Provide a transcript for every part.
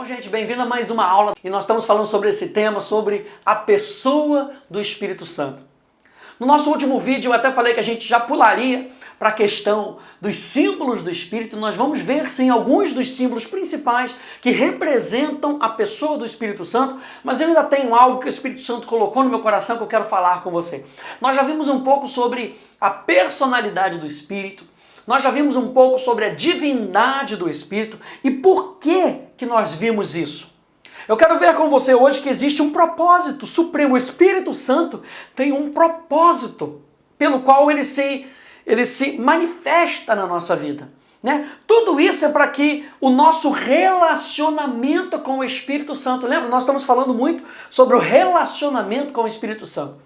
gente, bem-vindo a mais uma aula e nós estamos falando sobre esse tema, sobre a pessoa do Espírito Santo. No nosso último vídeo eu até falei que a gente já pularia para a questão dos símbolos do Espírito. Nós vamos ver sim alguns dos símbolos principais que representam a pessoa do Espírito Santo, mas eu ainda tenho algo que o Espírito Santo colocou no meu coração que eu quero falar com você. Nós já vimos um pouco sobre a personalidade do Espírito, nós já vimos um pouco sobre a divindade do Espírito e por que nós vimos isso. Eu quero ver com você hoje que existe um propósito supremo. O Espírito Santo tem um propósito pelo qual ele se manifesta na nossa vida, né? Tudo isso é para que o nosso relacionamento com o Espírito Santo, lembra? Nós estamos falando muito sobre o relacionamento com o Espírito Santo.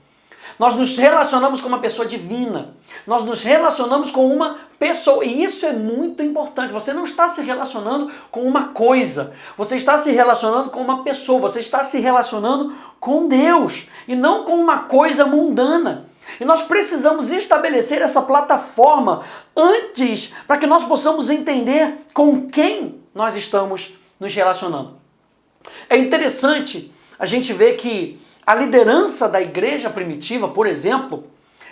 Nós nos relacionamos com uma pessoa divina, nós nos relacionamos com uma pessoa, e isso é muito importante. Você não está se relacionando com uma coisa, você está se relacionando com uma pessoa, você está se relacionando com Deus, e não com uma coisa mundana. E nós precisamos estabelecer essa plataforma antes, para que nós possamos entender com quem nós estamos nos relacionando. É interessante a gente ver que a liderança da igreja primitiva, por exemplo,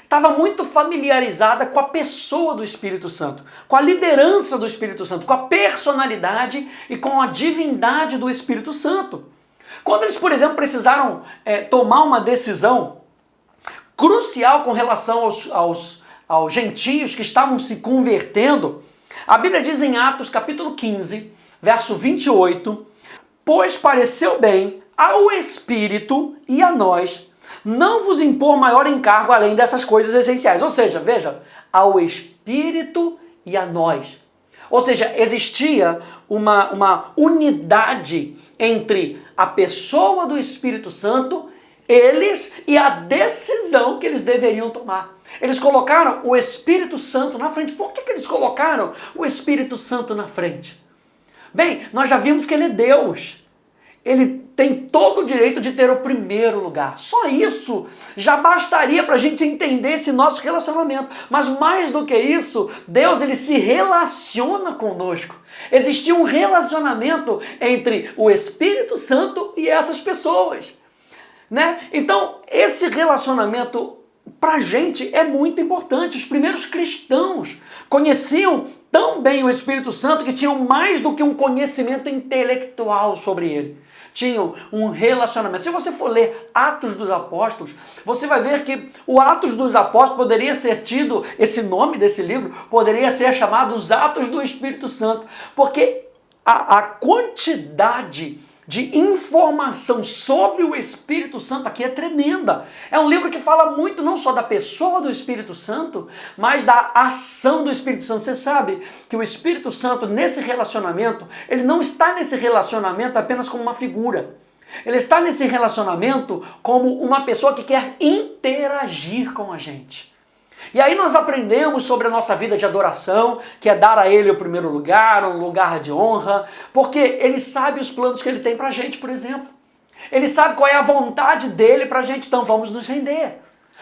estava muito familiarizada com a pessoa do Espírito Santo, com a liderança do Espírito Santo, com a personalidade e com a divindade do Espírito Santo. Quando eles, por exemplo, precisaram tomar uma decisão crucial com relação aos gentios que estavam se convertendo, a Bíblia diz em Atos capítulo 15, verso 28, pois pareceu bem ao Espírito e a nós não vos impor maior encargo além dessas coisas essenciais. Ou seja, veja, ao Espírito e a nós. Ou seja, existia uma unidade entre a pessoa do Espírito Santo, eles e a decisão que eles deveriam tomar. Eles colocaram o Espírito Santo na frente. Por que eles colocaram o Espírito Santo na frente? Bem, nós já vimos que ele é Deus. Ele tem todo o direito de ter o primeiro lugar. Só isso já bastaria para a gente entender esse nosso relacionamento. Mas mais do que isso, Deus ele se relaciona conosco. Existia um relacionamento entre o Espírito Santo e essas pessoas, né? Então, esse relacionamento para a gente é muito importante. Os primeiros cristãos conheciam tão bem o Espírito Santo que tinham mais do que um conhecimento intelectual sobre ele. Tinham um relacionamento. Se você for ler Atos dos Apóstolos, você vai ver que o Atos dos Apóstolos poderia ser tido, esse nome desse livro, poderia ser chamado os Atos do Espírito Santo, porque a quantidade de informação sobre o Espírito Santo aqui é tremenda. É um livro que fala muito não só da pessoa do Espírito Santo, mas da ação do Espírito Santo. Você sabe que o Espírito Santo, nesse relacionamento, ele não está nesse relacionamento apenas como uma figura. Ele está nesse relacionamento como uma pessoa que quer interagir com a gente. E aí nós aprendemos sobre a nossa vida de adoração, que é dar a Ele o primeiro lugar, um lugar de honra, porque Ele sabe os planos que Ele tem pra gente, por exemplo. Ele sabe qual é a vontade dEle pra gente, então vamos nos render.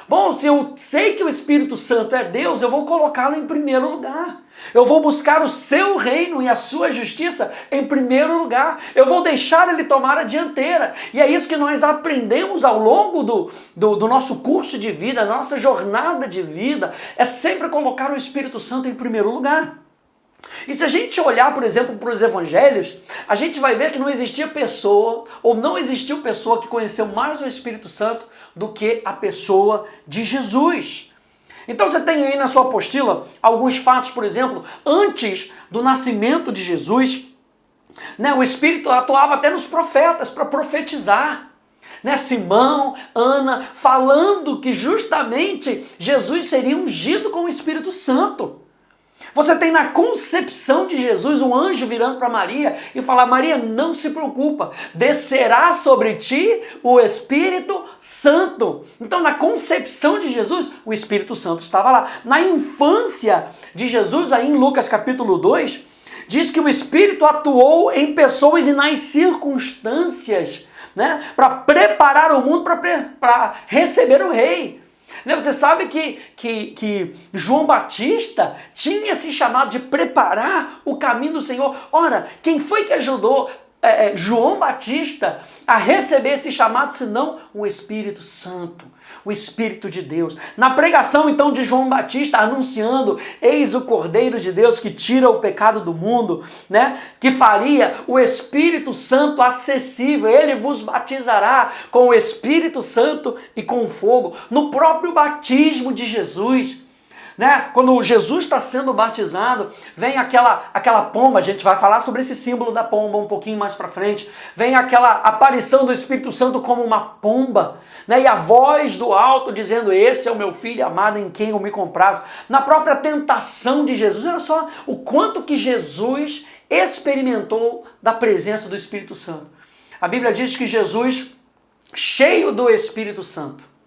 Bom, se eu sei que o Espírito Santo é Deus, eu vou colocá-lo em primeiro lugar. Eu vou buscar o seu reino e a sua justiça em primeiro lugar. Eu vou deixar ele tomar a dianteira. E é isso que nós aprendemos ao longo do nosso curso de vida, da nossa jornada de vida, é sempre colocar o Espírito Santo em primeiro lugar. E se a gente olhar, por exemplo, para os evangelhos, a gente vai ver que não existia pessoa, ou não existiu pessoa que conheceu mais o Espírito Santo do que a pessoa de Jesus. Então você tem aí na sua apostila alguns fatos, por exemplo, antes do nascimento de Jesus, né, o Espírito atuava até nos profetas para profetizar. Né, Simão, Ana, falando que justamente Jesus seria ungido com o Espírito Santo. Você tem na concepção de Jesus um anjo virando para Maria e falar: Maria, não se preocupa, descerá sobre ti o Espírito Santo. Então na concepção de Jesus, o Espírito Santo estava lá. Na infância de Jesus, aí em Lucas capítulo 2, diz que o Espírito atuou em pessoas e nas circunstâncias, né, para preparar o mundo para receber o rei. Você sabe que João Batista tinha esse chamado de preparar o caminho do Senhor. Ora, quem foi que ajudou João Batista a receber esse chamado, senão o Espírito Santo, o Espírito de Deus. Na pregação, então, de João Batista, anunciando, eis o Cordeiro de Deus que tira o pecado do mundo, né? Que faria o Espírito Santo acessível. Ele vos batizará com o Espírito Santo e com fogo. No próprio batismo de Jesus, né? Quando Jesus está sendo batizado, vem aquela pomba, a gente vai falar sobre esse símbolo da pomba um pouquinho mais para frente, vem aquela aparição do Espírito Santo como uma pomba, né? E a voz do alto dizendo, esse é o meu filho amado em quem eu me comprazo. Na própria tentação de Jesus, olha só o quanto que Jesus experimentou da presença do Espírito Santo. A Bíblia diz que Jesus, cheio do Espírito Santo,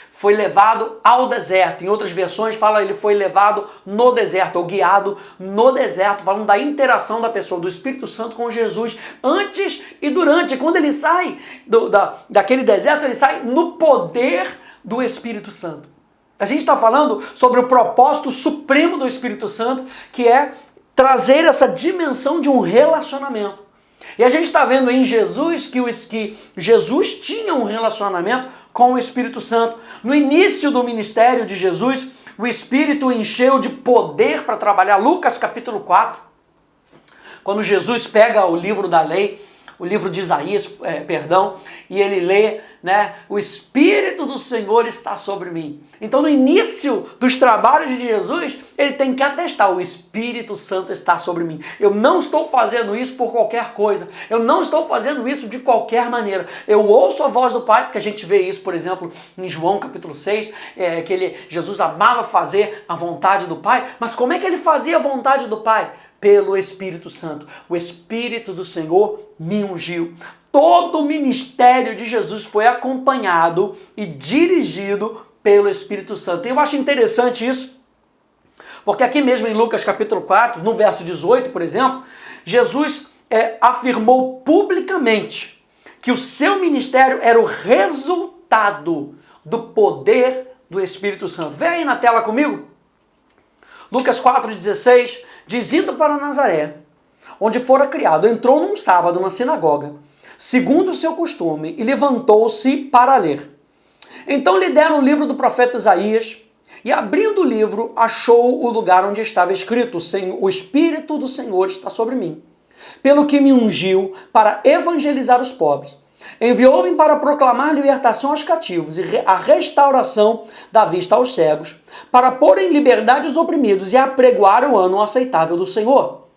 foi levado ao deserto. Em outras versões fala ele foi levado no deserto, ou guiado no deserto, falando da interação da pessoa, do Espírito Santo com Jesus, antes e durante. Quando ele sai daquele deserto, ele sai no poder do Espírito Santo. A gente está falando sobre o propósito supremo do Espírito Santo, que é trazer essa dimensão de um relacionamento. E a gente está vendo em Jesus que Jesus tinha um relacionamento com o Espírito Santo. No início do ministério de Jesus, o Espírito o encheu de poder para trabalhar. Lucas capítulo 4, quando Jesus pega o livro da lei, o livro de Isaías, e ele lê, né, o Espírito do Senhor está sobre mim. Então, no início dos trabalhos de Jesus, ele tem que atestar, o Espírito Santo está sobre mim. Eu não estou fazendo isso por qualquer coisa. Eu não estou fazendo isso de qualquer maneira. Eu ouço a voz do Pai, porque a gente vê isso, por exemplo, em João capítulo 6, Jesus amava fazer a vontade do Pai. Mas como é que ele fazia a vontade do Pai? Pelo Espírito Santo. O Espírito do Senhor me ungiu. Todo o ministério de Jesus foi acompanhado e dirigido pelo Espírito Santo. E eu acho interessante isso, porque aqui mesmo em Lucas capítulo 4, no verso 18, por exemplo, Jesus afirmou publicamente que o seu ministério era o resultado do poder do Espírito Santo. Vem aí na tela comigo. Lucas 4,16, diz, indo para Nazaré, onde fora criado, entrou num sábado na sinagoga, segundo o seu costume, e levantou-se para ler. Então lhe deram o livro do profeta Isaías, e abrindo o livro, achou o lugar onde estava escrito, o Espírito do Senhor está sobre mim, pelo que me ungiu para evangelizar os pobres. Enviou-me para proclamar libertação aos cativos e a restauração da vista aos cegos, para pôr em liberdade os oprimidos e apregoar o ano aceitável do Senhor.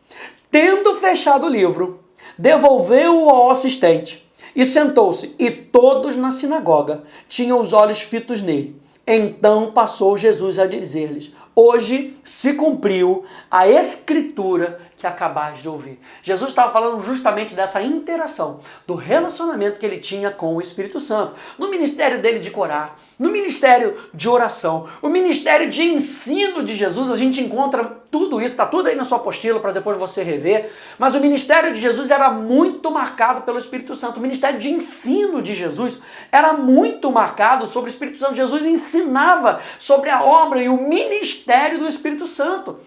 Tendo fechado o livro, devolveu-o ao assistente e sentou-se, e todos na sinagoga tinham os olhos fitos nele. Então passou Jesus a dizer-lhes, hoje se cumpriu a escritura que acabais de ouvir. Jesus estava falando justamente dessa interação, do relacionamento que ele tinha com o Espírito Santo. No ministério dele de orar, no ministério de oração, o ministério de ensino de Jesus, a gente encontra tudo isso, está tudo aí na sua apostila para depois você rever, mas o ministério de Jesus era muito marcado pelo Espírito Santo. O ministério de ensino de Jesus era muito marcado sobre o Espírito Santo. Jesus ensinava sobre a obra e o ministério do Espírito Santo.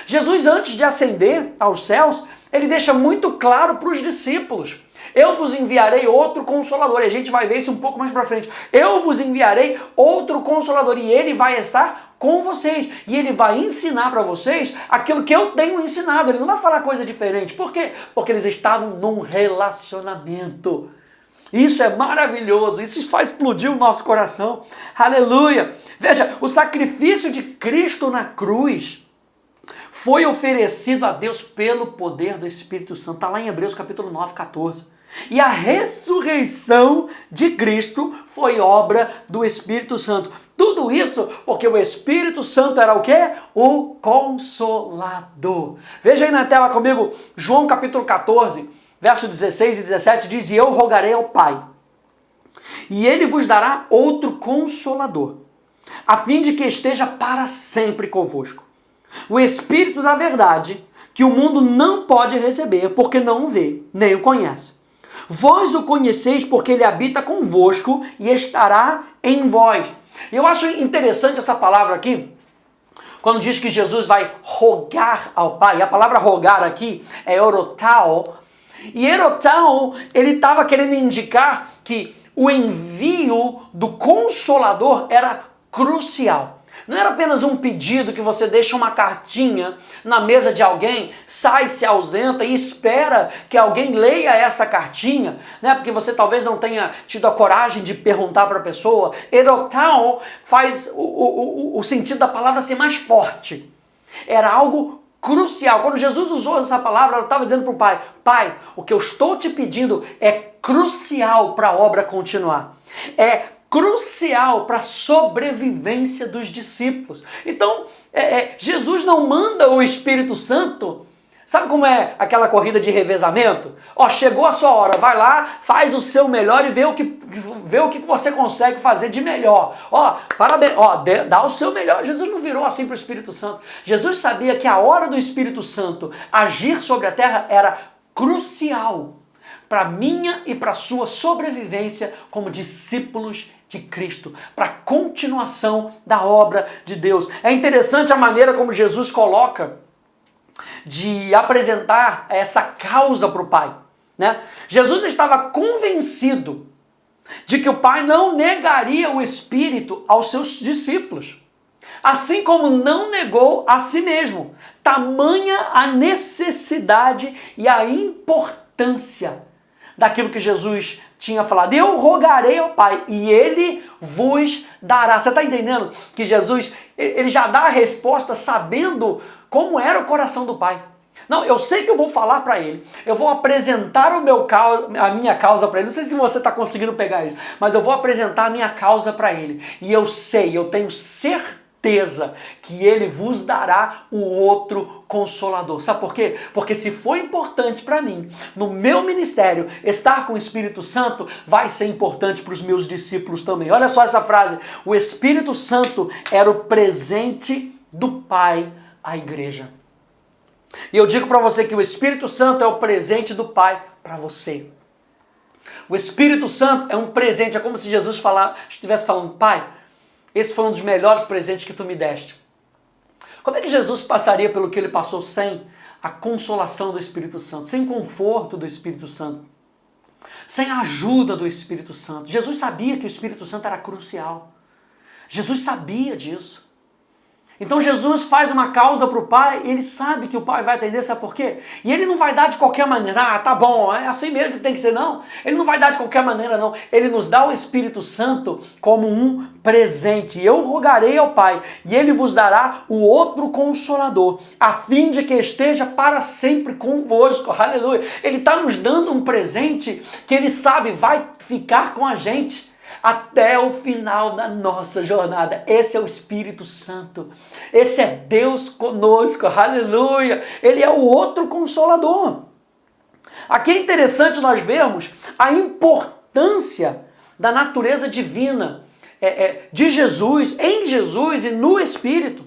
Jesus, antes de ascender aos céus, ele deixa muito claro para os discípulos, eu vos enviarei outro Consolador, e a gente vai ver isso um pouco mais para frente, eu vos enviarei outro Consolador, e ele vai estar com vocês, e ele vai ensinar para vocês aquilo que eu tenho ensinado, ele não vai falar coisa diferente, por quê? Porque eles estavam num relacionamento. Isso é maravilhoso, isso faz explodir o nosso coração, aleluia. Veja, o sacrifício de Cristo na cruz foi oferecido a Deus pelo poder do Espírito Santo. Está lá em Hebreus capítulo 9, 14. E a ressurreição de Cristo foi obra do Espírito Santo. Tudo isso porque o Espírito Santo era o quê? O Consolador. Veja aí na tela comigo, João capítulo 14, verso 16 e 17, diz, e eu rogarei ao Pai, e ele vos dará outro Consolador, a fim de que esteja para sempre convosco. O Espírito da verdade, que o mundo não pode receber, porque não o vê, nem o conhece. Vós o conheceis porque ele habita convosco e estará em vós. Eu acho interessante essa palavra aqui, quando diz que Jesus vai rogar ao Pai. A palavra rogar aqui é orotao, E erotão, ele estava querendo indicar que o envio do Consolador era crucial. Não era apenas um pedido que você deixa uma cartinha na mesa de alguém, sai, se ausenta e espera que alguém leia essa cartinha, né? Porque você talvez não tenha tido a coragem de perguntar para a pessoa. Erotão faz o sentido da palavra ser mais forte. Era algo crucial. Quando Jesus usou essa palavra, ela estava dizendo para o Pai: Pai, o que eu estou te pedindo é crucial para a obra continuar. É crucial para a sobrevivência dos discípulos. Então, Jesus não manda o Espírito Santo. Sabe como é aquela corrida de revezamento? Ó, chegou a sua hora, vai lá, faz o seu melhor e vê o que você consegue fazer de melhor. Ó, parabéns, ó, dá o seu melhor. Jesus não virou assim para o Espírito Santo. Jesus sabia que a hora do Espírito Santo agir sobre a terra era crucial para a minha e para a sua sobrevivência como discípulos de Cristo, para a continuação da obra de Deus. É interessante a maneira como Jesus coloca de apresentar essa causa para o Pai, né? Jesus estava convencido de que o Pai não negaria o Espírito aos seus discípulos, assim como não negou a si mesmo. Tamanha a necessidade e a importância daquilo que Jesus tinha falado. Eu rogarei ao Pai e Ele vos dará. Você está entendendo que Jesus, ele já dá a resposta sabendo como era o coração do Pai. Não, eu sei que eu vou falar para Ele, eu vou apresentar a minha causa para Ele. Não sei se você está conseguindo pegar isso, mas eu vou apresentar a minha causa para Ele. E eu tenho certeza que Ele vos dará o outro Consolador. Sabe por quê? Porque se foi importante para mim, no meu ministério, estar com o Espírito Santo, vai ser importante para os meus discípulos também. Olha só essa frase: o Espírito Santo era o presente do Pai à igreja. E eu digo para você que o Espírito Santo é o presente do Pai para você. O Espírito Santo é um presente, é como se Jesus estivesse falando: Pai, esse foi um dos melhores presentes que tu me deste. Como é que Jesus passaria pelo que ele passou sem a consolação do Espírito Santo, sem conforto do Espírito Santo, sem a ajuda do Espírito Santo? Jesus sabia que o Espírito Santo era crucial. Jesus sabia disso. Então Jesus faz uma causa para o Pai e ele sabe que o Pai vai atender, sabe por quê? E ele não vai dar de qualquer maneira: ah, tá bom, é assim mesmo que tem que ser, não. Ele não vai dar de qualquer maneira, não. Ele nos dá o Espírito Santo como um presente. Eu rogarei ao Pai e Ele vos dará o outro Consolador, a fim de que esteja para sempre convosco. Aleluia. Ele está nos dando um presente que Ele sabe vai ficar com a gente até o final da nossa jornada. Esse é o Espírito Santo. Esse é Deus conosco. Aleluia. Ele é o outro Consolador. Aqui é interessante nós vermos a importância da natureza divina de Jesus, em Jesus e no Espírito,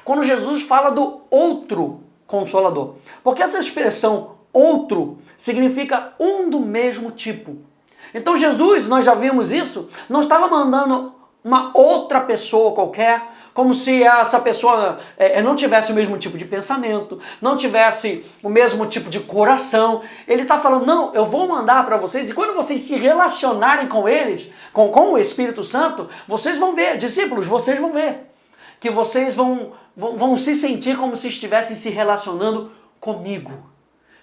quando Jesus fala do outro Consolador. Porque essa expressão outro significa um do mesmo tipo. Então Jesus, nós já vimos isso, não estava mandando uma outra pessoa qualquer, como se essa pessoa não tivesse o mesmo tipo de pensamento, não tivesse o mesmo tipo de coração. Ele está falando: não, eu vou mandar para vocês, e quando vocês se relacionarem com eles, com o Espírito Santo, vocês vão ver, discípulos, vocês vão ver, que vocês vão se sentir como se estivessem se relacionando comigo.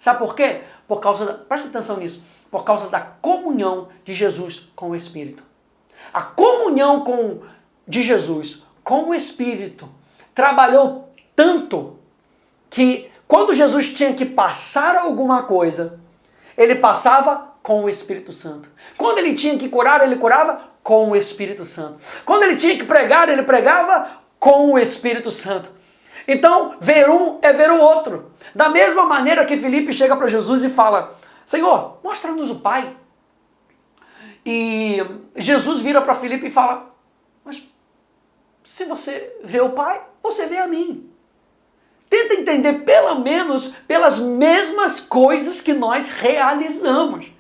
Sabe por quê? Presta atenção nisso, por causa da comunhão de Jesus com o Espírito. A comunhão de Jesus com o Espírito trabalhou tanto que quando Jesus tinha que passar alguma coisa, ele passava com o Espírito Santo. Quando ele tinha que curar, ele curava com o Espírito Santo. Quando ele tinha que pregar, ele pregava com o Espírito Santo. Então, ver um é ver o outro. Da mesma maneira que Filipe chega para Jesus e fala: Senhor, mostra-nos o Pai. E Jesus vira para Filipe e fala: mas se você vê o Pai, você vê a mim. Tenta entender pelo menos pelas mesmas coisas que nós realizamos.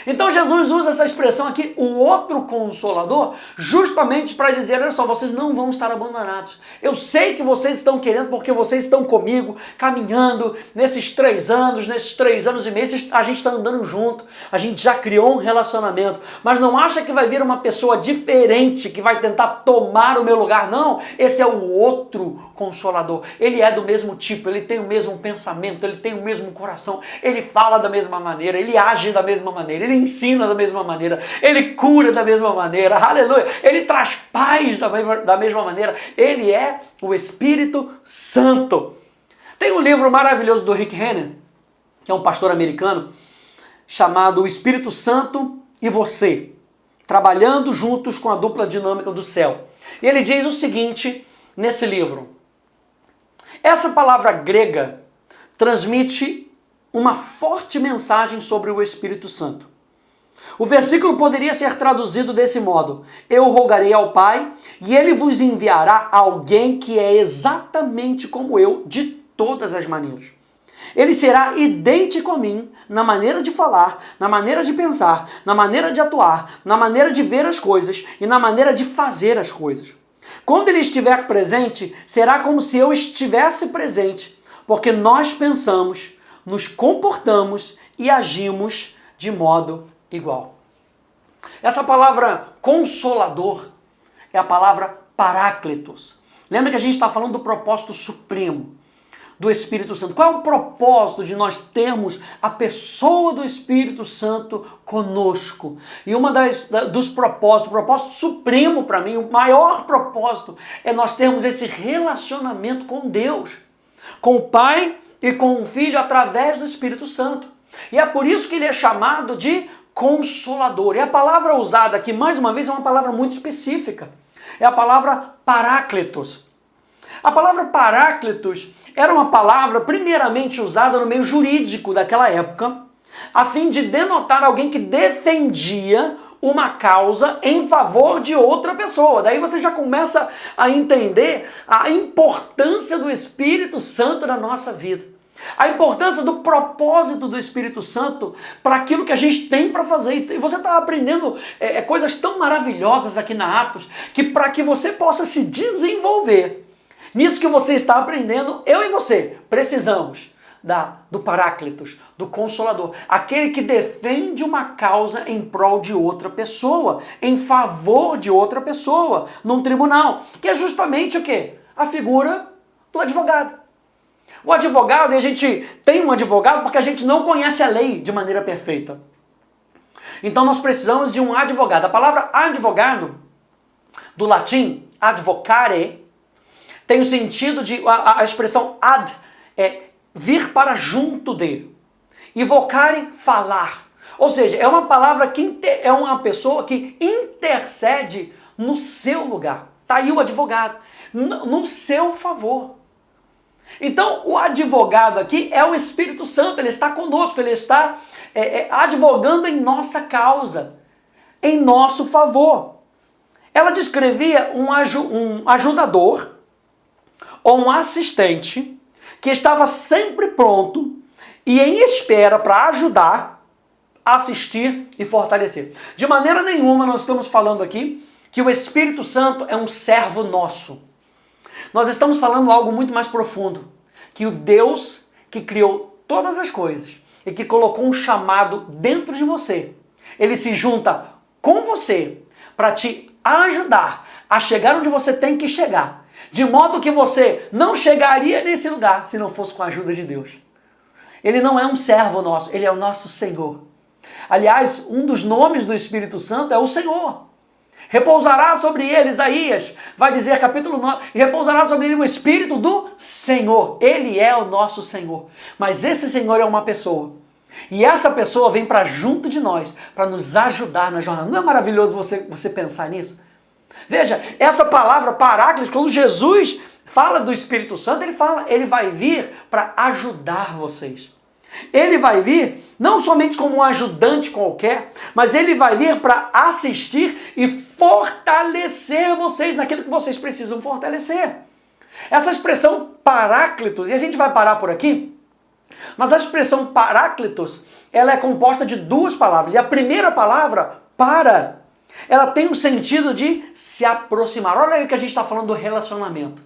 Então Jesus usa essa expressão aqui, o outro Consolador, justamente para dizer, olha só, vocês não vão estar abandonados. Eu sei que vocês estão querendo, porque vocês estão comigo, caminhando nesses 3 anos, nesses 3 anos e meio, a gente está andando junto, a gente já criou um relacionamento, mas não acha que vai vir uma pessoa diferente que vai tentar tomar o meu lugar, não. Esse é o outro Consolador. Ele é do mesmo tipo, ele tem o mesmo pensamento, ele tem o mesmo coração, ele fala da mesma maneira, ele age da mesma maneira, ele ensina da mesma maneira, ele cura da mesma maneira, aleluia, ele traz paz da mesma maneira, ele é o Espírito Santo. Tem um livro maravilhoso do Rick Renner, que é um pastor americano, chamado O Espírito Santo e Você, trabalhando juntos com a dupla dinâmica do céu. E ele diz o seguinte nesse livro: essa palavra grega transmite uma forte mensagem sobre o Espírito Santo. O versículo poderia ser traduzido desse modo: eu rogarei ao Pai e ele vos enviará alguém que é exatamente como eu, de todas as maneiras. Ele será idêntico a mim na maneira de falar, na maneira de pensar, na maneira de atuar, na maneira de ver as coisas e na maneira de fazer as coisas. Quando ele estiver presente, será como se eu estivesse presente, porque nós pensamos, nos comportamos e agimos de modo igual. Essa palavra Consolador é a palavra Paráclitos. Lembra que a gente está falando do propósito supremo do Espírito Santo. Qual é o propósito de nós termos a pessoa do Espírito Santo conosco? E dos propósitos, o propósito supremo para mim, o maior propósito, é nós termos esse relacionamento com Deus, com o Pai e com o Filho através do Espírito Santo. E é por isso que ele é chamado de Consolador. E a palavra usada aqui, mais uma vez, é uma palavra muito específica. É a palavra Paráclitos. A palavra Paráclitos era uma palavra primeiramente usada no meio jurídico daquela época, a fim de denotar alguém que defendia uma causa em favor de outra pessoa. Daí você já começa a entender a importância do Espírito Santo na nossa vida. A importância do propósito do Espírito Santo para aquilo que a gente tem para fazer. E você está aprendendo coisas tão maravilhosas aqui na Atos, que para que você possa se desenvolver nisso que você está aprendendo, eu e você precisamos do Paráclitos, do Consolador, aquele que defende uma causa em prol de outra pessoa, em favor de outra pessoa, num tribunal, que é justamente o quê? A figura do advogado. O advogado, e a gente tem um advogado porque a gente não conhece a lei de maneira perfeita. Então nós precisamos de um advogado. A palavra advogado, do latim advocare, tem o sentido de, a expressão ad é vir para junto de, e vocare, falar. Ou seja, é uma palavra que é uma pessoa que intercede no seu lugar. Está aí o advogado, no seu favor. Então, o advogado aqui é o Espírito Santo, ele está conosco, ele está advogando em nossa causa, em nosso favor. Ela descrevia um ajudador ou um assistente que estava sempre pronto e em espera para ajudar, assistir e fortalecer. De maneira nenhuma nós estamos falando aqui que o Espírito Santo é um servo nosso. Nós estamos falando algo muito mais profundo, que o Deus que criou todas as coisas e que colocou um chamado dentro de você, ele se junta com você para te ajudar a chegar onde você tem que chegar, de modo que você não chegaria nesse lugar se não fosse com a ajuda de Deus. Ele não é um servo nosso, ele é o nosso Senhor. Aliás, um dos nomes do Espírito Santo é o Senhor. Repousará sobre ele, Isaías vai dizer, capítulo 9, e repousará sobre ele o Espírito do Senhor. Ele é o nosso Senhor. Mas esse Senhor é uma pessoa. E essa pessoa vem para junto de nós, para nos ajudar na jornada. Não é maravilhoso você pensar nisso? Veja, essa palavra Paráclitos, quando Jesus fala do Espírito Santo, ele vai vir para ajudar vocês. Ele vai vir não somente como um ajudante qualquer, mas ele vai vir para assistir e fortalecer vocês naquilo que vocês precisam fortalecer. Essa expressão Paráclitos, e a gente vai parar por aqui, Mas a expressão paráclitos, ela é composta de duas palavras. E a primeira palavra, para, ela tem um sentido de se aproximar. Olha aí que a gente está falando do relacionamento.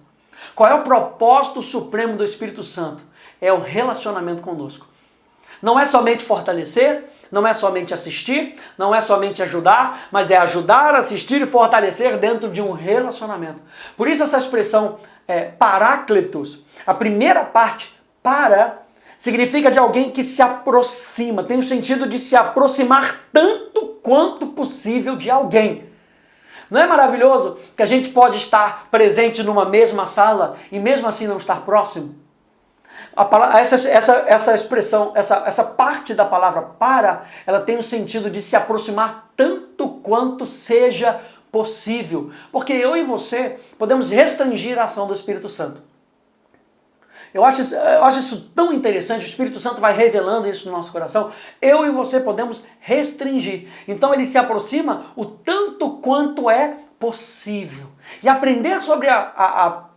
Qual é o propósito supremo do Espírito Santo? É o relacionamento conosco. Não é somente fortalecer, não é somente assistir, não é somente ajudar, mas é ajudar, assistir e fortalecer dentro de um relacionamento. Por isso essa expressão paráclitos, a primeira parte, para, significa de alguém que se aproxima, tem o sentido de se aproximar tanto quanto possível de alguém. Não é maravilhoso que a gente pode estar presente numa mesma sala e mesmo assim não estar próximo? Essa expressão, essa parte da palavra para, ela tem o sentido de se aproximar tanto quanto seja possível. Porque eu e você podemos restringir a ação do Espírito Santo. Eu acho isso tão interessante, o Espírito Santo vai revelando isso no nosso coração. Eu e você podemos restringir. Então ele se aproxima o tanto quanto é possível. E aprender sobre a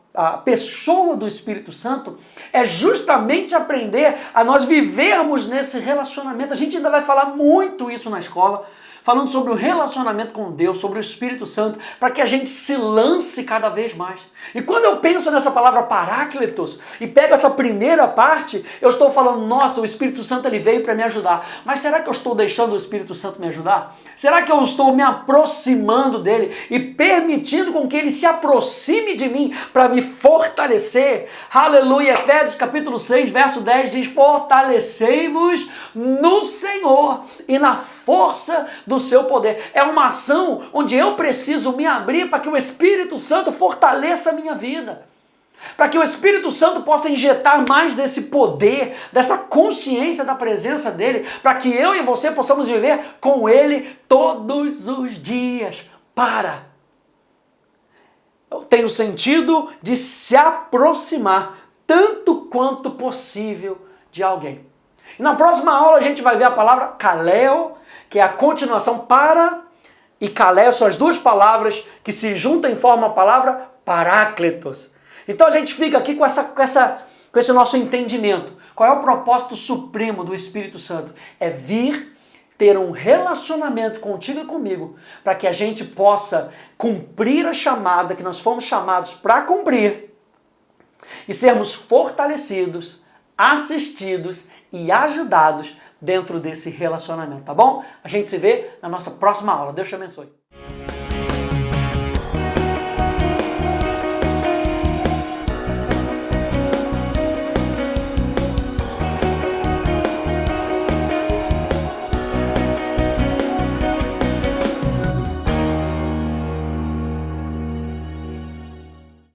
pessoa do Espírito Santo é justamente aprender a nós vivermos nesse relacionamento. A gente ainda vai falar muito isso na escola, falando sobre o relacionamento com Deus, sobre o Espírito Santo, para que a gente se lance cada vez mais. E quando eu penso nessa palavra paráclitos e pego essa primeira parte, eu estou falando, nossa, o Espírito Santo ele veio para me ajudar. Mas será que eu estou deixando o Espírito Santo me ajudar? Será que eu estou me aproximando dele e permitindo com que ele se aproxime de mim para me fortalecer? Aleluia! Efésios capítulo 6, verso 10 diz, fortalecei-vos no Senhor e na força do seu poder. É uma ação onde eu preciso me abrir para que o Espírito Santo fortaleça a minha vida. Para que o Espírito Santo possa injetar mais desse poder, dessa consciência da presença dele, para que eu e você possamos viver com ele todos os dias. Tem o sentido de se aproximar tanto quanto possível de alguém. E na próxima aula a gente vai ver a palavra kaleo, que é a continuação para, e kaleo são as duas palavras que se juntam e formam a palavra paráclitos. Então a gente fica aqui com esse nosso entendimento. Qual é o propósito supremo do Espírito Santo? É vir ter um relacionamento contigo e comigo, para que a gente possa cumprir a chamada que nós fomos chamados para cumprir e sermos fortalecidos, assistidos e ajudados dentro desse relacionamento, tá bom? A gente se vê na nossa próxima aula. Deus te abençoe.